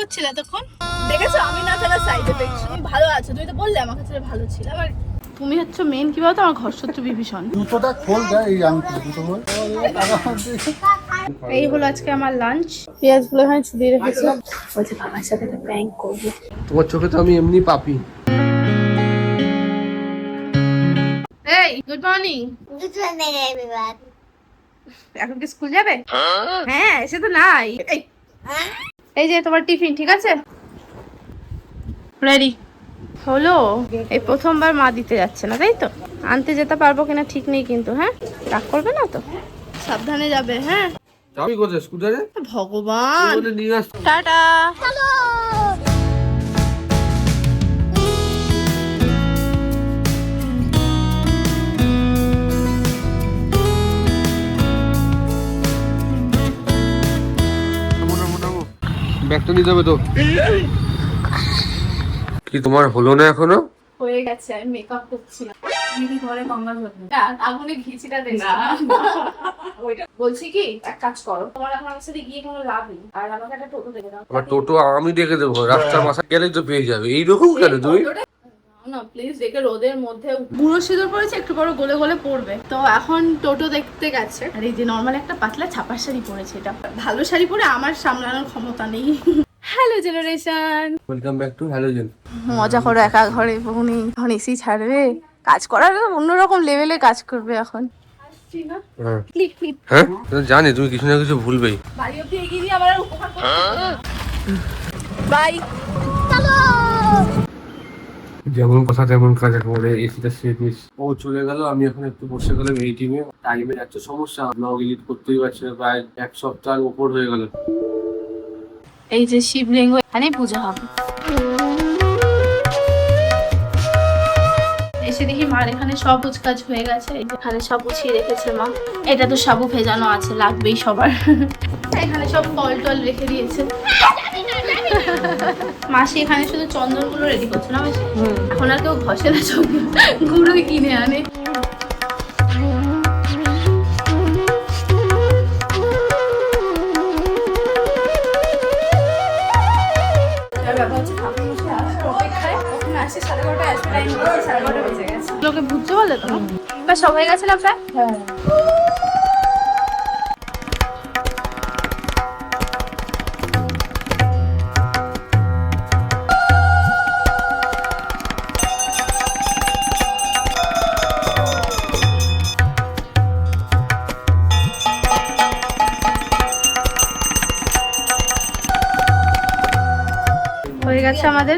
করছিলে এতক্ষণ? দেখেছো আমি না থাকা সাইড এফেক্ট। তুমি ভালো আছো, তুমি তো বললে আমার কাছে ভালো ছিল। আবার তুমি হচ্ছে মেন কি বলতো, আমার ঘর শত্রু বিভীষণ। দুটোটা খোল দেয় এই আংটি দুটো খোল। এই হলো আজকে আমার লাঞ্চ। পেঁয়াজগুলো এখানে ছুটিয়ে রেখেছিলাম, বলছে বাবার সাথে একটা প্র্যাঙ্ক করবো। তোমার চোখে তো আমি এমনি পাপি। এই good morning. Good morning, everyone. এখন কি স্কুল যাবে? হ্যাঁ এসে তো নাই। এই যে তোমার টিফিন, ঠিক আছে? রেডি হলো? এই প্রথমবার মা দিতে যাচ্ছে না, তাই তো? আনতে যেতে পারবো কিনা ঠিক নেই কিন্তু। হ্যাঁ, রাগ করবে না তো? সাবধানে যাবে। হ্যাঁ যাবি কোথায়? স্কুটারে? ভগবান, নিয়ে আস। টাটা। Hello. ব্যাগটা নিতে হবে তো। কি তোমার হলো না এখনো? হয়ে গেছে, আমি মেকআপ করছিলাম। দিদি ঘরে কঙ্গাল হতো আগুনে ঘিচিটা দে না। বলছি কি, এক কাজ করো, তোমার এখন আমার সাথে গিয়ে কোনো লাভ নেই, আর আমাকে একটা টোটো দেখে দাও। আবার টোটো আমি ডেকে দেবো, রাস্তার মাথা গেলেই তো পেয়ে যাবে। এইরকম কেন তুই? না প্লিজ, দেখে রোদের মধ্যে বুড়ো সিঁদুর পড়েছে, একটু বড় গলে গলে পড়বে তো। এখন টোটো দেখতে গেছে। আর এই যে নর্মাল একটা পাতলা ছাপার শাড়ি পরেছে, এটা ভালো শাড়ি পরে আমার সামলানোর ক্ষমতা নেই। Hello generation, welcome back to halogen. মজা করো একা ঘরে, বহুনি এখন এসি ছাড়বে, কাজ করার অন্যরকম লেভেলে কাজ করবে এখন। হ্যাঁ ক্লিক ক্লিক। হ্যাঁ, জানি তুমি কিছু না কিছু ভুলবেই। বাড়ি অব্দি এগিয়ে দিয়ে আবার উপকার করতে। বাই। Hello. যেমন কথা তেমন কাজ করে এসিটা সেট মিস। ও চলে গেল, আমি এখন একটু বসে গেলাম এই টিমে। টাইমের এত সমস্যা, ব্লগ এডিট করতেই পারছি না, প্রায় এক সপ্তাহের উপর হয়ে গেল। এই যে শিবলিঙ্গ, এখানেই পূজা হবে। এসে দেখি মার এখানে সব কাজ হয়ে গেছে। এখানে সব গুছিয়ে রেখেছে মা। এটা তো সাবু ভেজানো আছে, লাগবেই সবার। এখানে সব ফল টল রেখে দিয়েছে। মাসি এখানে শুধু চন্দন গুলো রেডি করছে না মাসি? এখন আর কেউ ঘষে না, চন্দন গুঁড়োই কিনে আনে। লোকে বুঝতে বলে তো সব হয়ে গেছে না প্রায়। হয়ে গেছে আমাদের।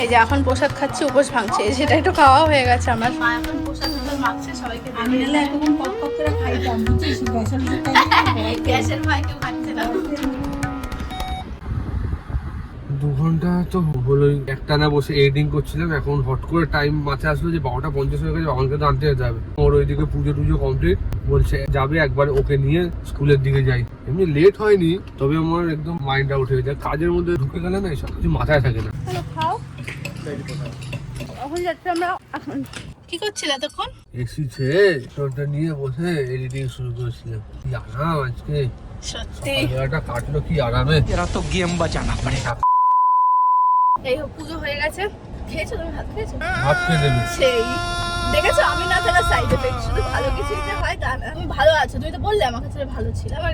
এই যে এখন প্রসাদ খাচ্ছি, উপোস ভাঙছে, সেটা একটু খাওয়া হয়ে গেছে আমার। মা এখন প্রসাদ মাখছে সবাইকে। আমি এলে এতক্ষণ পপ পপ করে খাইতাম, বুঝছিস? গ্যাসের ভয় কেউ খাচ্ছে না। 2 ঘন্টা তো হলোই একটানা বসে এডিটিং করছিলাম। এখন হট করে টাইম মাথায় আসলো যে 12:50 হয়ে গেছে, বাবাকে তো আনতে যেতে হবে। ওর ওইদিকে পুজো টুজো কমপ্লিট, বলছে যাবে একবার ওকে নিয়ে স্কুলের দিকে যাই। এমনি লেট হয়নি, তবে আমার একদম মাইন্ডটা উঠে গেছে। কাজের মধ্যে ঢুকে গেলে না এসব কিছু মাথায় থাকে না। খাও। এখন যাচ্ছে আমরা। এখন কি করছিল এতক্ষণ? এসি ছেড়ে টোনটা নিয়ে বসে এডিটিং শুরু করেছিলাম। কি আরাম আজকে, সত্যি সকালবেলাটা কাটলো কি আরামে। तेरा तो गेम बजाना पड़ेगा। এই পুজো হয়ে গেছে। খেয়েছো তুমি? ভাত খেয়েছো? ভাত খেয়ে দেবে। সেই দেখেছো আমি না থাকা সাইড এফেক্ট। শুধু ভালো কিছু যে হয় তা না। তুমি ভালো আছো, তুমি তো বললে আমার কাছে ভালো ছিল। আবার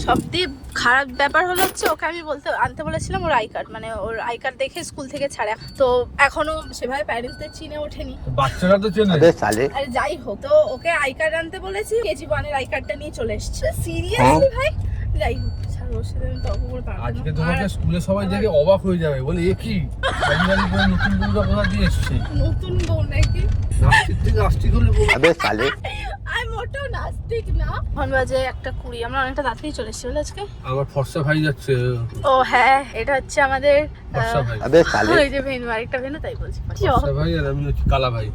সবথেকে খারাপ ব্যাপার হলো হচ্ছে, ওকে আমি আনতে বলেছিলাম ওর আই কার্ড, মানে ওর আই কার্ড দেখে স্কুল থেকে ছাড়ে। তো এখনো সেভাবে প্যারেন্টসদের চিনে ওঠেনি। বাচ্চারা তো চেনে। আর যাই হোক, তো ওকে আই কার্ড আনতে বলেছি, কেজি 1 আই কার্ডটা নিয়ে চলে এসেছে। সিরিয়াসলি ভাই, যাই হোক ছাড়ো, ওর সাথে আমি তর্ক করে পারবো না। আজকে তোমাকে স্কুলে সবাই দেখে অবাক হয়ে যাবে, বলে এ কি বাড়ি করে নতুন বউটা কোথা দিয়ে এসছে? নতুন বউ নাকি? নাস্তিক থেকে আস্তিক হলে আমি মোটেও নাস্তিক না। এখন বাজে 1:20, আমরা অনেকটা তাড়াতাড়ি চলে এসেছি বলে আজকে। আমার ফর্সা ভাই যাচ্ছে। ও হ্যাঁ, এটা হচ্ছে আমাদের ফর্সা ভাই। ওই যে ভেনু, আরেকটা ভেনু, তাই বলছি। ফর্সা ভাই আর আমি হচ্ছে কালা ভাই।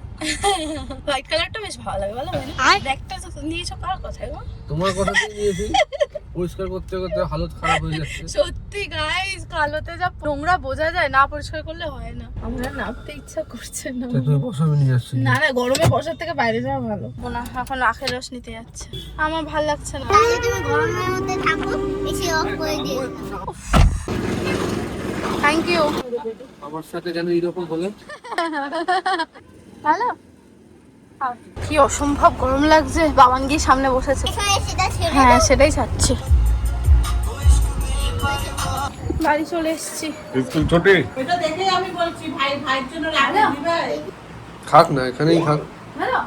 হোয়াইট কালারটা বেশ ভালো লাগে, ভালো হয় না? ব্যাগটা নিয়েছো কার কথায় গো? তোমার কথাতেই নিয়েছি। পরিষ্কার করতে করতে হালত খারাপ হয়ে যাচ্ছে। সত্যি গাইস, কালোতে যা নোংরা বোঝা যায়, না পরিষ্কার করলে হয় না। আমরা নামতে ইচ্ছা করছে না। তুমি বসাবে নিয়ে আসছি। না না, গরমে বসার থেকে বাইরে যাওয়া ভালো। না, এখন আখের রস নিতে যাচ্ছে। আমার ভালো লাগছে না। তাহলে তুমি গরমের মধ্যে থাকো, এসি অফ করে দিও। Thank you. আমার সাথে যেন এরকম হলে ভালো। কি অসম্ভব গরম লাগছে। বাবান গিয়ে সামনে বসেছে। এখানে সেটা ছেড়ে হ্যাঁ সেটাই চাচ্ছি। বাড়ি চলে এসেছি। ছোটে এটা দেখেই আমি বলছি ভাইয়ের জন্য রাখা দিবে। খাক না, এখানেই খাক। ভালো।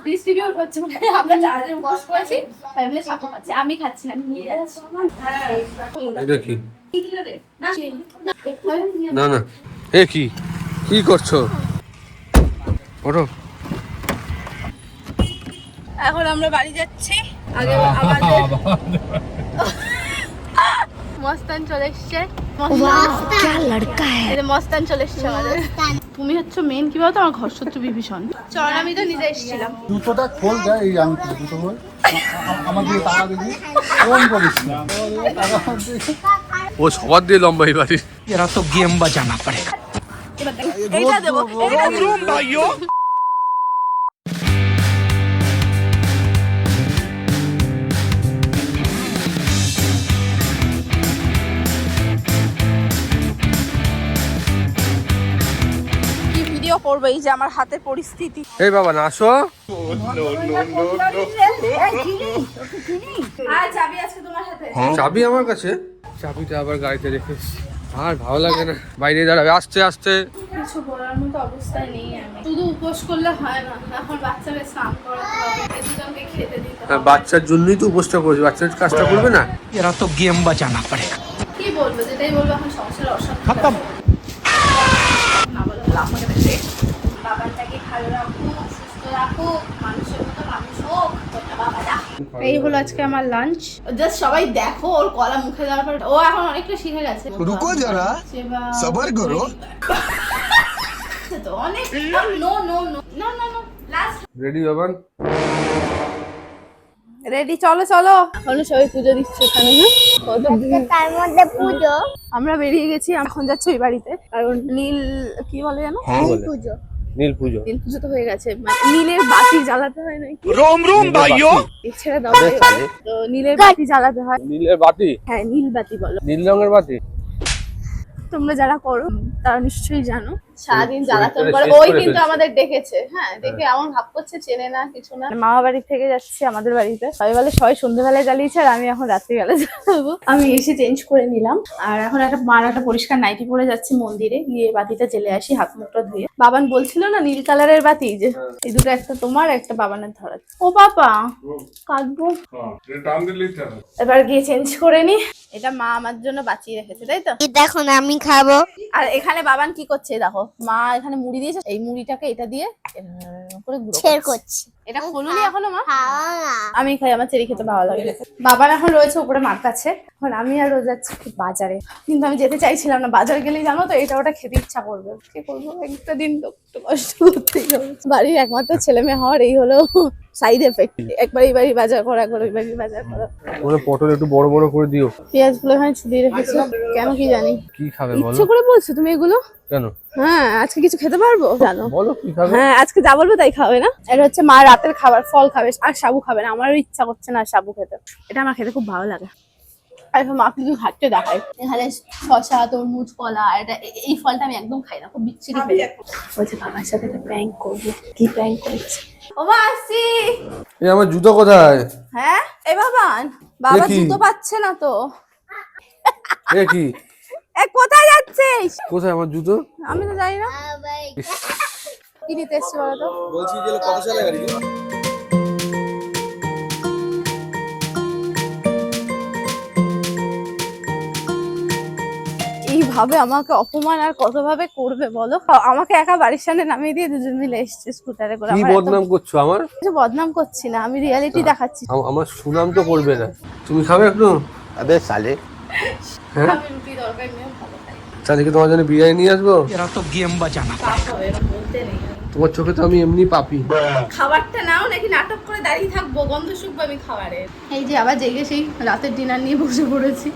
ডিস্ট্রিবিউট হচ্ছে মানে আমরা চারজন বস করেছি ফ্যামিলি সাপোর্ট আছে। আমি খাচ্ছি না, নিয়ে যাচ্ছি। এটা কি? না না, এ কি কি করছো? ওঠো। এখন আমরা বাড়ি যাচ্ছি। আগে আমাদের মস্তান চলে এসছে। মস্তান চলে এসছে আমাদের। তুমি হচ্ছে মেন কি বলতো, আমার ঘর শত্রু বিভীষণ। চল আমি তো নিজে এসেছিলাম। জুতোটা খোল দেয় এই আংটি দুটো হয় আমার দিয়ে টাকা দিবি কোন করিস না ও সবার দিয়ে লম্বা এই বাড়ি। तेरा तो गेम बजाना पड़ेगा। এবার দেখ, এইটা দেবো, এইটা দেবো। কি ভিডিও করবো এই যে আমার হাতের পরিস্থিতি। এই বাবা না আসো। আর চাবি আজকে তোমার হাতে। চাবি আমার কাছে? চাবিটা আবার গাড়িতে রেখেছি। আর ভালো লাগে না, বাইরে দাঁড়াবে। আস্তে আস্তে। কিছু বলার মতো অবস্থায় নেই আমি। শুধু উপোস করলে হয় না, এখন বাচ্চাকে স্নান করাতে হবে, দুজনকে খেতে দিতে হ্যাঁ, হবে। বাচ্চার জন্যই তো উপোসটা করেছি। বাচ্চার কাজটা করবে না? तेरा तो गेम बजाना पड़ेगा। কি বলবো, যেটাই বলবো এখন সংসারে অশান্তি খতম। না বলে আমাকে দেখে বাবাটাকে ভালো রাখো, সুস্থ রাখো, মানুষের মতো মানুষ হোক। এই হলো আজকে আমার লাঞ্চ। জাস্ট সবাই দেখো ওর কলা মুখে দেওয়ার পর ও এখন অনেকটা শিখে গেছে। रुको जरा सबर करो। তো অনেক no no no no no no last ready Baban? Ready, চলো চলো। এখনো সবাই পুজো দিচ্ছে এখানে। হ্যাঁ তার মধ্যে পুজো আমরা বেরিয়ে গেছি, এখন যাচ্ছি ওই বাড়িতে। কারণ নীল কি বলে জানো, পুজো নীল পুজো। নীল পুজো তো হয়ে গেছে, মানে নীলের বাতি জ্বালাতে হয় নাকি। रोम रोम भाइयों। ছেড়ে দাও। তো নীলের বাতি জ্বালাতে হয়। নীলের বাতি? হ্যাঁ নীল বাতি বলো। নীল রঙের বাতি? তোমরা যারা করো তারা নিশ্চয়ই জানো। সারাদিন শেষ জ্বালাতন করে করে। শেষ ওই করে কিন্তু ফেলছে। আমাদের ডেকেছে। হ্যাঁ দেখে এমন ভাব করছে চেনে না কিছু না। মামা বাড়ি থেকে যাচ্ছি আমাদের বাড়িতে। সবাই বলে সবাই সন্ধ্যেবেলায় জ্বালিয়েছে আর আমি এখন রাত্রিবেলা জ্বালাবো। আমি এসে চেঞ্জ করে নিলাম আর এখন একটা পরিষ্কার নাইটি পরে যাচ্ছি মন্দিরে গিয়ে বাতিটা জ্বেলে আসি, হাত মুখটা ধুয়ে। বাবান বলছিল না নীল কালারের বাতি, যে এই দুটো, একটা তোমার একটা বাবানের ধরা। ও বাবা কাটবো। এবার গিয়ে চেঞ্জ করে নি। এটা মা আমার জন্য বাঁচিয়ে রেখেছে, তাই তো? দেখো না আমি খাবো। আর এখানে বাবান কি করছে দেখো, মা এখানে মুড়ি দিয়েছে, এই মুড়িটাকে এটা দিয়ে করে গুঁড়ো শেয়ার করছে। করছি। এটা খুলুনি এখনো মা? খাওয়া না। আমি খাই, আমার চেরি খেতে ভালো লাগে। বাবার এখন রয়েছে উপরে মার কাছে, এখন আমি আর রোজ যাচ্ছি বাজারে। কিন্তু আমি যেতে চাইছিলাম না, বাজার গেলেই জানো তো এটা ওটা খেতে ইচ্ছা করবে। কি করবো, একটা দিন তো একটু কষ্ট করতেই হবে। বাড়ির একমাত্র ছেলে মেয়ে হওয়ার এই হলো সাইড এফেক্ট। একবার এই বাড়ির বাজার করো, একবার ওই বাড়ির বাজার করো। ওরে পটল একটু বড় বড় করে দিও। পেঁয়াজ গুলো এখানে ছুটিয়ে রেখেছো কেন কি জানি। কি খাবে বলো? ইচ্ছে করে বলছো তুমি এগুলো? কেন? হ্যাঁ আজকে কিছু খেতে পারবো জানো? বলো কি খাবে? হ্যাঁ আজকে যা বলবো তাই খাবে না। এটা হচ্ছে মা রাতের খাবার, ফল খাবে আর সাবু খাবে না। আমারও ইচ্ছা করছে না সাবু খেতে, এটা আমার খেতে খুব ভালো লাগে। আর এখন মা কিছু ঘাটতে দেখায়, এখানে শসা, তরমুজ, কলা। এটা এই ফলটা আমি একদম খাই না, খুব বিচ্ছিরি খাই। বলছে বাবার সাথে একটা প্র্যাঙ্ক করবো। কি প্র্যাঙ্ক করছে? ও মা আসছি। এই আমার জুতো কোথায়? হ্যাঁ এ বাবান, বাবা কি? জুতো পাচ্ছে না তো। এ কি? এ কোথায় যাচ্ছিস? কোথায় আমার জুতো? আমি তো জানি না। কি নিতে এসছি বলো তো? বলছি যে কত সালে গাড়ি? এইভাবে আমাকে অপমান আর কতভাবে করবে বলো? আমাকে একা বাড়ির সামনে নামিয়ে দিয়ে দুজন মিলে এসছে স্কুটারে করে। কি আমার এত বদনাম করছো আমার? কিছু বদনাম করছি না, আমি রিয়ালিটি দেখাচ্ছি। আমার সুনাম তো করবে না। তুমি খাবে একটু? अबे साले হ্যাঁ আমি রুটি তরকারি নিয়ে ভালো খাই। তাহলে কি তোমার জন্য বিরিয়ানি নিয়ে আসবো? तेरा तो गेम बजाना পাপ হবে, এরকম বলতে নেই। তোমার চোখে তো আমি এমনি পাপি। খাবারটা নাও নাকি নাটক করে দাঁড়িয়ে থাকবো, গন্ধ শুকবো আমি খাবারের। এই যে আবার জেগে সেই রাতের ডিনার নিয়ে বসে পড়েছি।